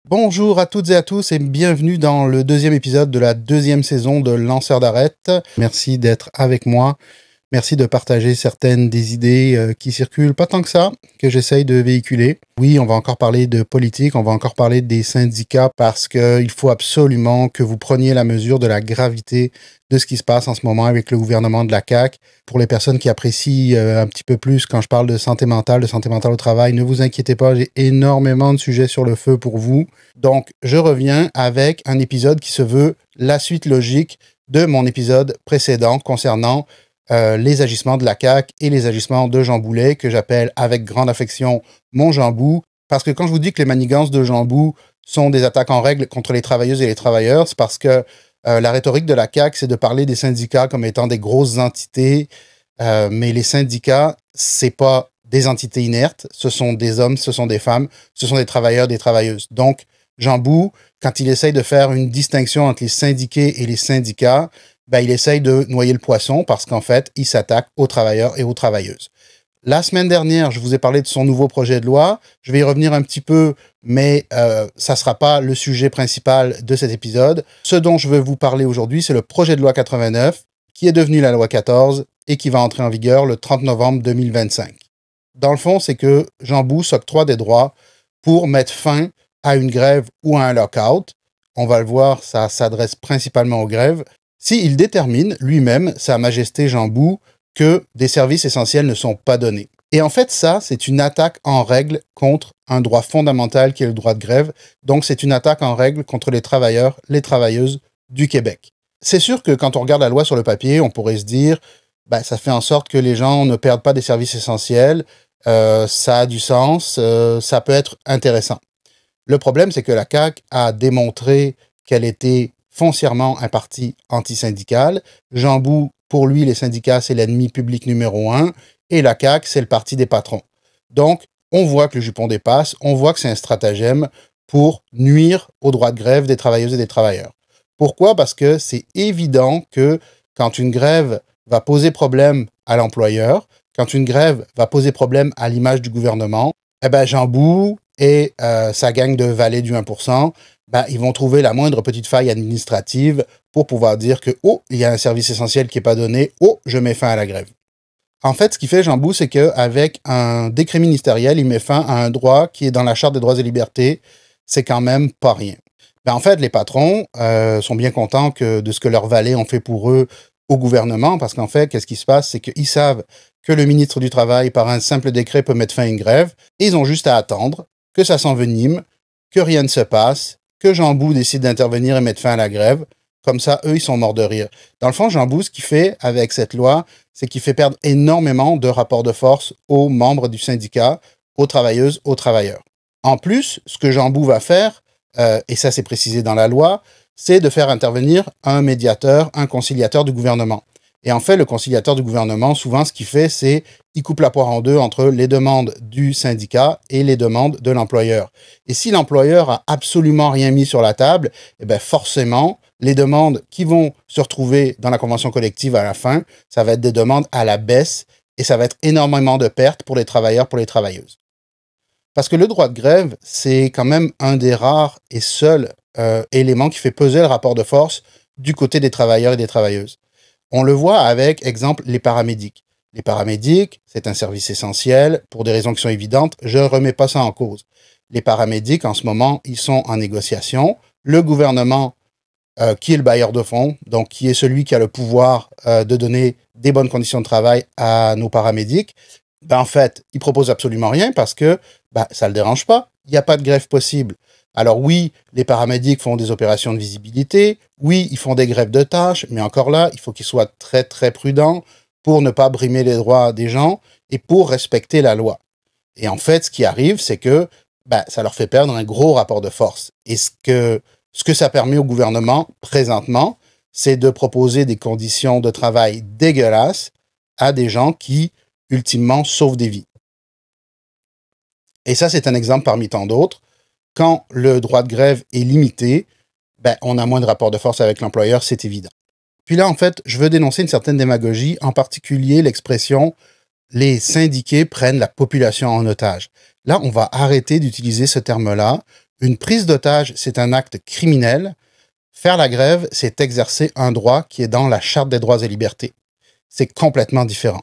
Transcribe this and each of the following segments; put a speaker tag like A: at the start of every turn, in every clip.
A: Bonjour à toutes et à tous et bienvenue dans le deuxième épisode de la deuxième saison de Lanceur d'Arrête. Merci d'être avec moi. Merci de partager certaines des idées qui circulent, pas tant que ça, que j'essaye de véhiculer. Oui, on va encore parler de politique, on va encore parler des syndicats parce qu'il faut absolument que vous preniez la mesure de la gravité de ce qui se passe en ce moment avec le gouvernement de la CAQ. Pour les personnes qui apprécient un petit peu plus quand je parle de santé mentale au travail, ne vous inquiétez pas, j'ai énormément de sujets sur le feu pour vous. Donc, je reviens avec un épisode qui se veut la suite logique de mon épisode précédent concernant les agissements de la CAQ et les agissements de Jean Boulet, que j'appelle avec grande affection mon Jean Bou, parce que quand je vous dis que les manigances de Jean Bou sont des attaques en règle contre les travailleuses et les travailleurs, c'est parce que la rhétorique de la CAQ, c'est de parler des syndicats comme étant des grosses entités, mais les syndicats, c'est pas des entités inertes, ce sont des hommes, ce sont des femmes, ce sont des travailleurs, des travailleuses. Donc, Jean Bou, quand il essaye de faire une distinction entre les syndiqués et les syndicats, ben, il essaye de noyer le poisson parce qu'en fait, il s'attaque aux travailleurs et aux travailleuses. La semaine dernière, je vous ai parlé de son nouveau projet de loi. Je vais y revenir un petit peu, mais ça ne sera pas le sujet principal de cet épisode. Ce dont je veux vous parler aujourd'hui, c'est le projet de loi 89, qui est devenu la loi 14 et qui va entrer en vigueur le 30 novembre 2025. Dans le fond, c'est que Jean Bou s'octroie des droits pour mettre fin à une grève ou à un lock-out. On va le voir, ça s'adresse principalement aux grèves. S'il détermine lui-même, Sa Majesté Jean Bou, que des services essentiels ne sont pas donnés. Et en fait, ça, c'est une attaque en règle contre un droit fondamental qui est le droit de grève. Donc, c'est une attaque en règle contre les travailleurs, les travailleuses du Québec. C'est sûr que quand on regarde la loi sur le papier, on pourrait se dire, ben, ça fait en sorte que les gens ne perdent pas des services essentiels, ça a du sens, ça peut être intéressant. Le problème, c'est que la CAQ a démontré qu'elle était foncièrement un parti antisyndical. Jean Bou, pour lui, les syndicats, c'est l'ennemi public numéro 1, et la CAQ, c'est le parti des patrons. Donc, on voit que le jupon dépasse, on voit que c'est un stratagème pour nuire au droit de grève des travailleuses et des travailleurs. Pourquoi? Parce que c'est évident que quand une grève va poser problème à l'employeur, quand une grève va poser problème à l'image du gouvernement, eh ben Jean Bou et sa gang de valets du 1%, ben, ils vont trouver la moindre petite faille administrative pour pouvoir dire que, oh, il y a un service essentiel qui n'est pas donné, oh, je mets fin à la grève. En fait, ce qui fait Jean Bou, c'est qu'avec un décret ministériel, il met fin à un droit qui est dans la Charte des droits et libertés. C'est quand même pas rien. Ben, en fait, les patrons sont bien contents de ce que leurs valets ont fait pour eux au gouvernement, parce qu'en fait, qu'est-ce qui se passe? C'est qu'ils savent que le ministre du Travail, par un simple décret, peut mettre fin à une grève, et ils ont juste à attendre que ça s'envenime, que rien ne se passe, que Jean Bou décide d'intervenir et mettre fin à la grève. Comme ça, eux, ils sont morts de rire. Dans le fond, Jean Bou, ce qu'il fait avec cette loi, c'est qu'il fait perdre énormément de rapports de force aux membres du syndicat, aux travailleuses, aux travailleurs. En plus, ce que Jean Bou va faire, et ça c'est précisé dans la loi, c'est de faire intervenir un médiateur, un conciliateur du gouvernement. Et en fait, le conciliateur du gouvernement, souvent, ce qu'il fait, c'est qu'il coupe la poire en deux entre les demandes du syndicat et les demandes de l'employeur. Et si l'employeur a absolument rien mis sur la table, eh bien forcément, les demandes qui vont se retrouver dans la convention collective à la fin, ça va être des demandes à la baisse et ça va être énormément de pertes pour les travailleurs, pour les travailleuses. Parce que le droit de grève, c'est quand même un des rares et seuls éléments qui fait peser le rapport de force du côté des travailleurs et des travailleuses. On le voit avec, exemple, les paramédics. Les paramédics, c'est un service essentiel pour des raisons qui sont évidentes. Je ne remets pas ça en cause. Les paramédics, en ce moment, ils sont en négociation. Le gouvernement, qui est le bailleur de fonds, donc qui est celui qui a le pouvoir de donner des bonnes conditions de travail à nos paramédics, ben, en fait, il propose absolument rien parce que ça ne le dérange pas. Il n'y a pas de grève possible. Alors oui, les paramédics font des opérations de visibilité, oui, ils font des grèves de tâches, mais encore là, il faut qu'ils soient très très prudents pour ne pas brimer les droits des gens et pour respecter la loi. Et en fait, ce qui arrive, c'est que ça leur fait perdre un gros rapport de force. Et ce que ça permet au gouvernement, présentement, c'est de proposer des conditions de travail dégueulasses à des gens qui, ultimement, sauvent des vies. Et ça, c'est un exemple parmi tant d'autres. Quand le droit de grève est limité, on a moins de rapport de force avec l'employeur, c'est évident. Puis là, en fait, je veux dénoncer une certaine démagogie, en particulier l'expression « les syndiqués prennent la population en otage ». Là, on va arrêter d'utiliser ce terme-là. Une prise d'otage, c'est un acte criminel. Faire la grève, c'est exercer un droit qui est dans la Charte des droits et libertés. C'est complètement différent.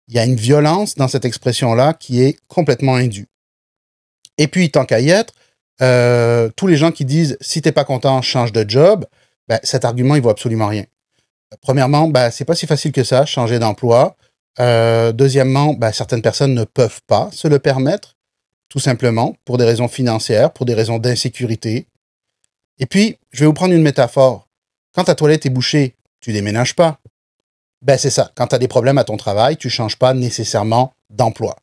A: Il y a une violence dans cette expression-là qui est complètement indue. Et puis, tant qu'à y être, tous les gens qui disent « si t'es pas content, change de job », cet argument, il vaut absolument rien. Premièrement, c'est pas si facile que ça, changer d'emploi. Deuxièmement, certaines personnes ne peuvent pas se le permettre, tout simplement, pour des raisons financières, pour des raisons d'insécurité. Et puis, je vais vous prendre une métaphore. Quand ta toilette est bouchée, tu déménages pas. C'est ça. Quand tu as des problèmes à ton travail, tu changes pas nécessairement d'emploi.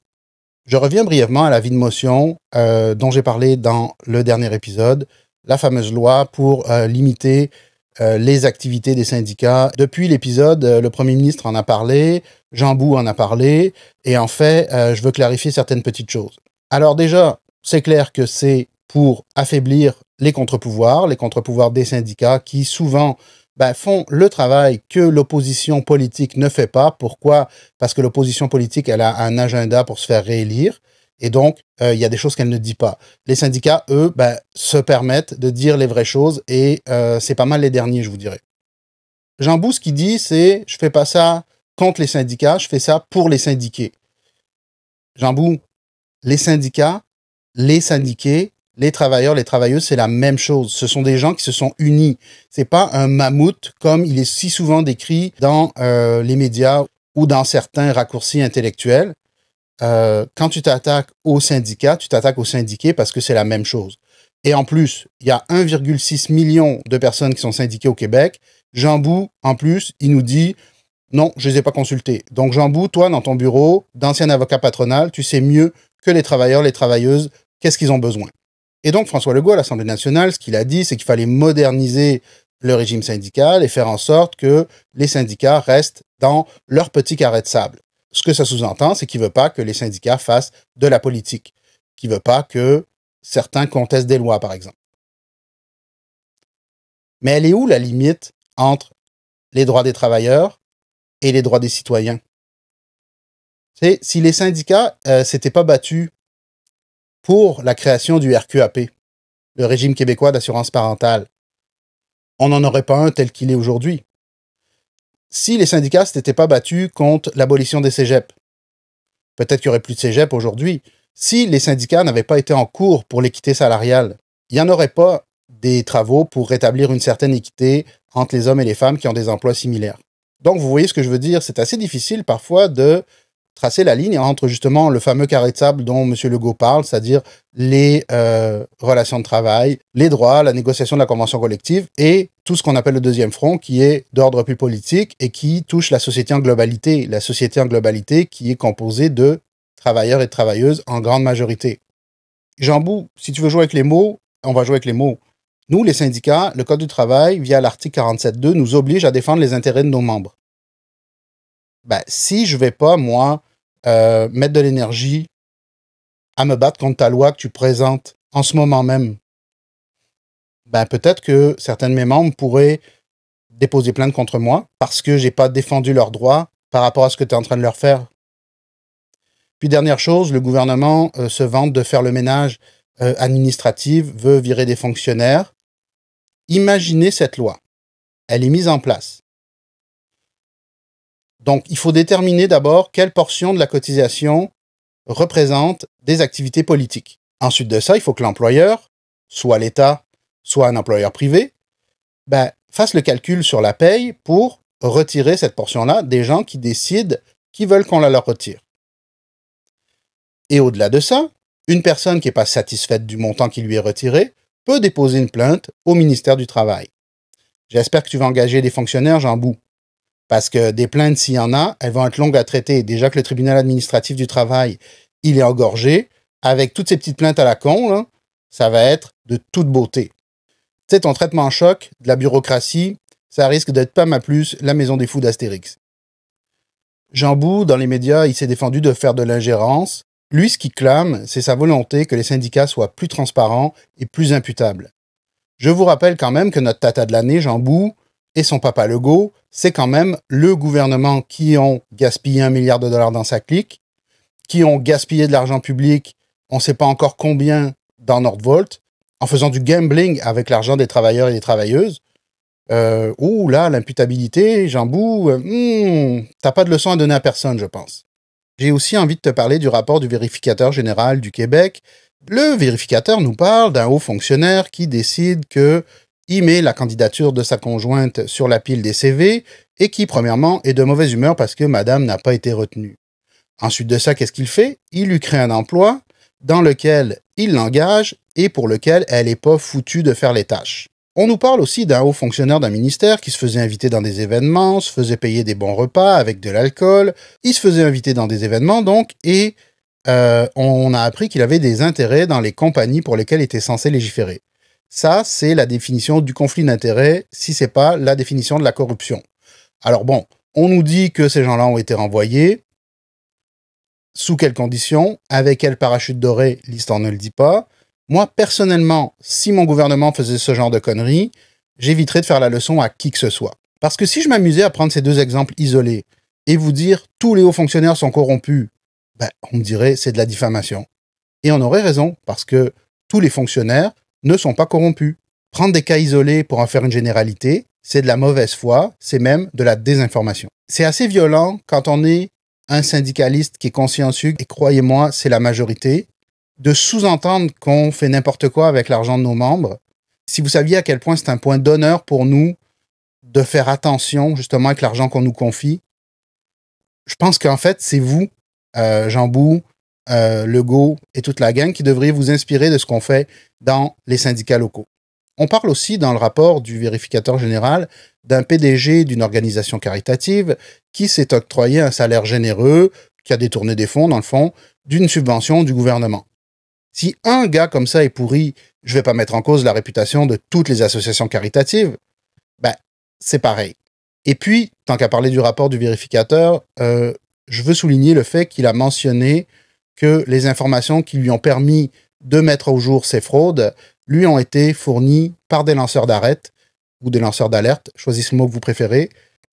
A: Je reviens brièvement à la vie de motion dont j'ai parlé dans le dernier épisode, la fameuse loi pour limiter les activités des syndicats. Depuis l'épisode, le Premier ministre en a parlé, Jean Bou en a parlé, et en fait, je veux clarifier certaines petites choses. Alors déjà, c'est clair que c'est pour affaiblir les contre-pouvoirs des syndicats qui souvent font le travail que l'opposition politique ne fait pas. Pourquoi? Parce que l'opposition politique, elle a un agenda pour se faire réélire. Et donc, il y a des choses qu'elle ne dit pas. Les syndicats, eux, se permettent de dire les vraies choses et c'est pas mal les derniers, je vous dirais. Jean Bou, ce qu'il dit, c'est « je fais pas ça contre les syndicats, je fais ça pour les syndiqués ». Jean Bou, les syndicats, les syndiqués, les travailleurs, les travailleuses, c'est la même chose. Ce sont des gens qui se sont unis. C'est pas un mammouth comme il est si souvent décrit dans les médias ou dans certains raccourcis intellectuels. Quand tu t'attaques aux syndicats, tu t'attaques aux syndiqués parce que c'est la même chose. Et en plus, il y a 1,6 million de personnes qui sont syndiquées au Québec. Jean Bou, en plus, il nous dit « non, je les ai pas consultés ». Donc Jean Bou, toi, dans ton bureau, d'ancien avocat patronal, tu sais mieux que les travailleurs, les travailleuses, qu'est-ce qu'ils ont besoin. Et donc, François Legault, à l'Assemblée nationale, ce qu'il a dit, c'est qu'il fallait moderniser le régime syndical et faire en sorte que les syndicats restent dans leur petit carré de sable. Ce que ça sous-entend, c'est qu'il ne veut pas que les syndicats fassent de la politique, qu'il ne veut pas que certains contestent des lois, par exemple. Mais elle est où la limite entre les droits des travailleurs et les droits des citoyens? Si les syndicats s'étaient pas battus pour la création du RQAP, le régime québécois d'assurance parentale, on n'en aurait pas un tel qu'il est aujourd'hui. Si les syndicats ne s'étaient pas battus contre l'abolition des cégeps, peut-être qu'il n'y aurait plus de cégep aujourd'hui. Si les syndicats n'avaient pas été en cours pour l'équité salariale, il n'y en aurait pas des travaux pour rétablir une certaine équité entre les hommes et les femmes qui ont des emplois similaires. Donc, vous voyez ce que je veux dire, c'est assez difficile parfois de tracer la ligne entre justement le fameux carré de sable dont M. Legault parle, c'est-à-dire les relations de travail, les droits, la négociation de la convention collective et tout ce qu'on appelle le deuxième front qui est d'ordre plus politique et qui touche la société en globalité. La société en globalité qui est composée de travailleurs et de travailleuses en grande majorité. Jean Bou, si tu veux jouer avec les mots, on va jouer avec les mots. Nous, les syndicats, le Code du travail, via l'article 47.2, nous oblige à défendre les intérêts de nos membres. Si je vais pas, moi, mettre de l'énergie à me battre contre ta loi que tu présentes en ce moment même, peut-être que certains de mes membres pourraient déposer plainte contre moi parce que j'ai pas défendu leurs droits par rapport à ce que tu es en train de leur faire. Puis dernière chose, le gouvernement se vante de faire le ménage administratif, veut virer des fonctionnaires. Imaginez cette loi. Elle est mise en place. Donc, il faut déterminer d'abord quelle portion de la cotisation représente des activités politiques. Ensuite de ça, il faut que l'employeur, soit l'État, soit un employeur privé, fasse le calcul sur la paye pour retirer cette portion-là des gens qui décident qui veulent qu'on la leur retire. Et au-delà de ça, une personne qui n'est pas satisfaite du montant qui lui est retiré peut déposer une plainte au ministère du Travail. J'espère que tu vas engager des fonctionnaires, Jean Bou. Parce que des plaintes, s'il y en a, elles vont être longues à traiter. Déjà que le tribunal administratif du travail, il est engorgé. Avec toutes ces petites plaintes à la con, là, ça va être de toute beauté. Tu sais, ton traitement en choc de la bureaucratie, ça risque d'être pas mal plus la maison des fous d'Astérix. Jean Bou, dans les médias, il s'est défendu de faire de l'ingérence. Lui, ce qu'il clame, c'est sa volonté que les syndicats soient plus transparents et plus imputables. Je vous rappelle quand même que notre tata de l'année, Jean Bou, et son papa Legault, c'est quand même le gouvernement qui ont gaspillé 1 milliard de dollars dans sa clique, qui ont gaspillé de l'argent public, on ne sait pas encore combien, dans Nordvolt, en faisant du gambling avec l'argent des travailleurs et des travailleuses. Ouh là, l'imputabilité, Jean Bou, t'as pas de leçon à donner à personne, je pense. J'ai aussi envie de te parler du rapport du vérificateur général du Québec. Le vérificateur nous parle d'un haut fonctionnaire qui décide qu'il met la candidature de sa conjointe sur la pile des CV et qui, premièrement, est de mauvaise humeur parce que madame n'a pas été retenue. Ensuite de ça, qu'est-ce qu'il fait? Il lui crée un emploi dans lequel il l'engage et pour lequel elle n'est pas foutue de faire les tâches. On nous parle aussi d'un haut fonctionnaire d'un ministère qui se faisait inviter dans des événements, se faisait payer des bons repas avec de l'alcool, il se faisait inviter dans des événements donc, et on a appris qu'il avait des intérêts dans les compagnies pour lesquelles il était censé légiférer. Ça, c'est la définition du conflit d'intérêts, si c'est pas la définition de la corruption. Alors bon, on nous dit que ces gens-là ont été renvoyés. Sous quelles conditions? Avec quel parachute doré? L'histoire ne le dit pas. Moi, personnellement, si mon gouvernement faisait ce genre de conneries, j'éviterais de faire la leçon à qui que ce soit. Parce que si je m'amusais à prendre ces deux exemples isolés et vous dire tous les hauts fonctionnaires sont corrompus, ben, on me dirait c'est de la diffamation. Et on aurait raison, parce que tous les fonctionnaires ne sont pas corrompus. Prendre des cas isolés pour en faire une généralité, c'est de la mauvaise foi, c'est même de la désinformation. C'est assez violent quand on est un syndicaliste qui est consciencieux, et croyez-moi, c'est la majorité, de sous-entendre qu'on fait n'importe quoi avec l'argent de nos membres. Si vous saviez à quel point c'est un point d'honneur pour nous de faire attention justement avec l'argent qu'on nous confie, je pense qu'en fait, c'est vous, Jean Bou, Legault et toute la gang qui devriez vous inspirer de ce qu'on fait dans les syndicats locaux. On parle aussi dans le rapport du vérificateur général d'un PDG d'une organisation caritative qui s'est octroyé un salaire généreux, qui a détourné des fonds, dans le fond, d'une subvention du gouvernement. Si un gars comme ça est pourri, je vais pas mettre en cause la réputation de toutes les associations caritatives, ben, c'est pareil. Et puis, tant qu'à parler du rapport du vérificateur, je veux souligner le fait qu'il a mentionné que les informations qui lui ont permis de mettre au jour ces fraudes lui ont été fournies par des lanceurs d'alerte ou des lanceurs d'alerte, choisissez le mot que vous préférez.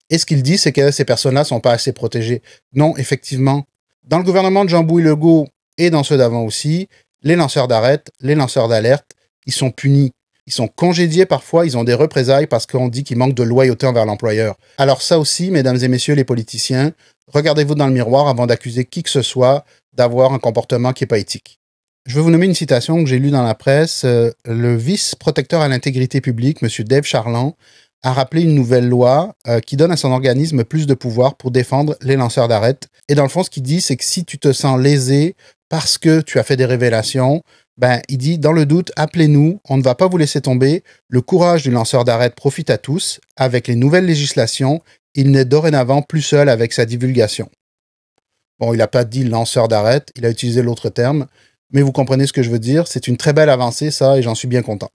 A: Et ce qu'il dit, c'est que ces personnes-là sont pas assez protégées. Non, effectivement, dans le gouvernement de Jean Bou et Legault et dans ceux d'avant aussi, les lanceurs d'alerte, les lanceurs d'alerte, ils sont punis. Ils sont congédiés parfois, ils ont des représailles parce qu'on dit qu'ils manquent de loyauté envers l'employeur. Alors ça aussi, mesdames et messieurs les politiciens, regardez-vous dans le miroir avant d'accuser qui que ce soit d'avoir un comportement qui n'est pas éthique. Je vais vous nommer une citation que j'ai lue dans la presse. Le vice-protecteur à l'intégrité publique, M. Dave Charland, a rappelé une nouvelle loi qui donne à son organisme plus de pouvoir pour défendre les lanceurs d'alerte. Et dans le fond, ce qu'il dit, c'est que si tu te sens lésé parce que tu as fait des révélations, ben, il dit, dans le doute, appelez-nous, on ne va pas vous laisser tomber. Le courage du lanceur d'alerte profite à tous. Avec les nouvelles législations, il n'est dorénavant plus seul avec sa divulgation. Bon, il n'a pas dit lanceur d'alerte, il a utilisé l'autre terme, mais vous comprenez ce que je veux dire. C'est une très belle avancée, ça, et j'en suis bien content.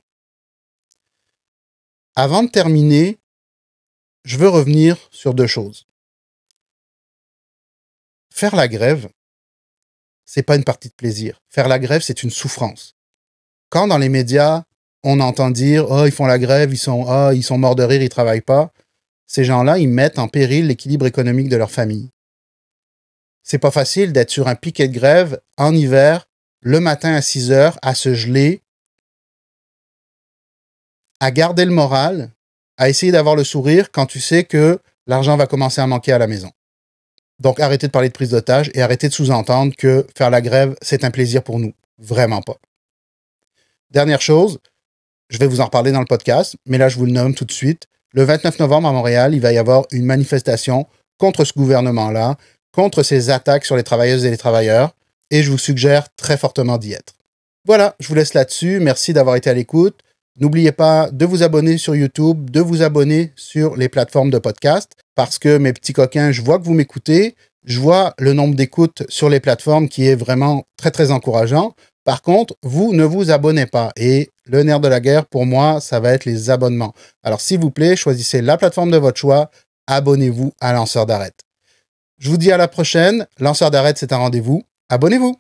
A: Avant de terminer, je veux revenir sur deux choses. Faire la grève, c'est pas une partie de plaisir. Faire la grève, c'est une souffrance. Quand dans les médias, on entend dire « Ah, ils font la grève, ils sont morts de rire, ils travaillent pas », ces gens-là, ils mettent en péril l'équilibre économique de leur famille. C'est pas facile d'être sur un piquet de grève en hiver, le matin à 6 heures, à se geler, à garder le moral, à essayer d'avoir le sourire quand tu sais que l'argent va commencer à manquer à la maison. Donc, arrêtez de parler de prise d'otage et arrêtez de sous-entendre que faire la grève, c'est un plaisir pour nous. Vraiment pas. Dernière chose, je vais vous en reparler dans le podcast, mais là, je vous le nomme tout de suite. Le 29 novembre à Montréal, il va y avoir une manifestation contre ce gouvernement-là, contre ces attaques sur les travailleuses et les travailleurs, et je vous suggère très fortement d'y être. Voilà, je vous laisse là-dessus. Merci d'avoir été à l'écoute. N'oubliez pas de vous abonner sur YouTube, de vous abonner sur les plateformes de podcast, parce que mes petits coquins, je vois que vous m'écoutez, je vois le nombre d'écoutes sur les plateformes qui est vraiment très, très encourageant. Par contre, vous ne vous abonnez pas. Et le nerf de la guerre, pour moi, ça va être les abonnements. Alors, s'il vous plaît, choisissez la plateforme de votre choix, abonnez-vous à Lanceur d'Arrête. Je vous dis à la prochaine. Lanceur d'Arrête, c'est un rendez-vous. Abonnez-vous!